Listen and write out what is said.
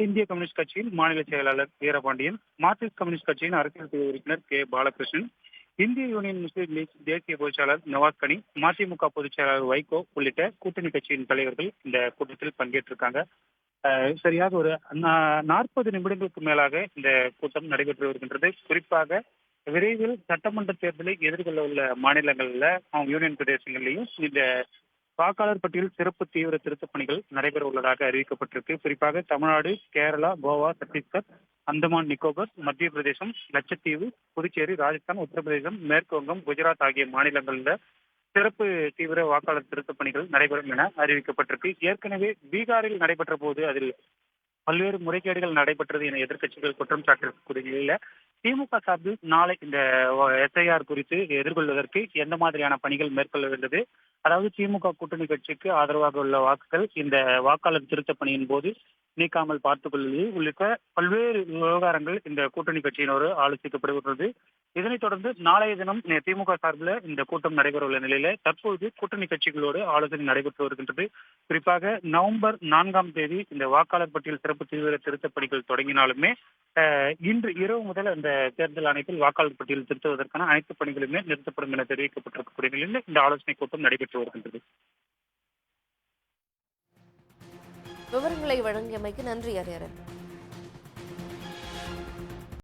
இந்திய கம்யூனிஸ்ட் கட்சியின் மாநில செயலாளர் வீரபாண்டியன், மார்க்சிஸ்ட் கம்யூனிஸ்ட் கட்சியின் அரசியல் குழு உறுப்பினர் கே பாலகிருஷ்ணன், இந்திய யூனியன் முஸ்லீம் லீக் தேசிய பொதுச்செயலாளர் நவாஸ் கனி, மதிமுக பொதுச் செயலாளர் வைகோ உள்ளிட்ட கூட்டணி கட்சியின் தலைவர்கள் இந்த கூட்டத்தில் பங்கேற்றிருக்காங்க. சரியாக ஒரு 40 நிமிடங்களுக்கு மேலாக இந்த கூட்டம் நடைபெற்று வருகின்றது. குறிப்பாக விரைவில் சட்டமன்ற தேர்தலை எதிர்கொள்ள உள்ள மாநிலங்கள்ல, யூனியன் பிரதேசங்கள்லையும் இந்த வாக்காளர் பட்டியல் சிறப்பு தீவிர திருத்தப் பணிகள் நடைபெற உள்ளதாக அறிவிக்கப்பட்டிருக்கு. குறிப்பாக தமிழ்நாடு, கேரளா, கோவா, சத்தீஸ்கர், அந்தமான் நிக்கோபர், மத்திய பிரதேசம், லட்சத்தீவு, புதுச்சேரி, ராஜஸ்தான், உத்தரப்பிரதேசம், மேற்கு வங்கம், குஜராத் ஆகிய மாநிலங்கள்ல சிறப்பு தீவிர வாக்காளர் திருத்தப் பணிகள் நடைபெறும் என அறிவிக்கப்பட்டிருக்கு. ஏற்கனவே பீகாரில் நடைபெற்ற போது அதில் பல்வேறு முறைகேடுகள் நடைபெற்றது என எதிர்க்கட்சிகள் குற்றம் சாட்டிருக்கக்கூடிய நிலையில திமுக சார்பில் நாளை இந்த எஸ்ஐஆர் குறித்து எதிர்கொள்வதற்கு எந்த மாதிரியான பணிகள் மேற்கொள்ள வேண்டியது, அதாவது திமுக கூட்டணி கட்சிக்கு ஆதரவாக உள்ள வாக்குகள் இந்த வாக்காளர் திருத்த பணியின் போது நீக்காமல் பார்த்துக் கொள்வது உள்ளிட்ட பல்வேறு விவகாரங்கள் இந்த கூட்டணி கட்சியினோடு ஆலோசிக்கப்படுகிறது. இதனைத் தொடர்ந்து நாளைய தினம் திமுக சார்பில் இந்த கூட்டம் நடைபெற உள்ள நிலையில தற்போது கூட்டணி கட்சிகளோடு ஆலோசனை நடைபெற்று வருகின்றது. குறிப்பாக நவம்பர் 4ஆம் தேதி இந்த வாக்காளர் பட்டியல் சிறப்பு தீவிர திருத்தப் பணிகள் தொடங்கினாலுமே இன்று இரவு முதல் அந்த தேர்தல் ஆணையத்தில் வாக்காளர் பட்டியல் திருத்துவதற்கான அனைத்து பணிகளுமே நிறுத்தப்படும் என தெரிவிக்கப்பட்டிருக்கக்கூடிய நிலையில் இந்த ஆலோசனை கூட்டம் நடைபெற்று வருகின்றது. விவரங்களை வழங்கியமைக்கு நன்றி ஹரிஹரன்.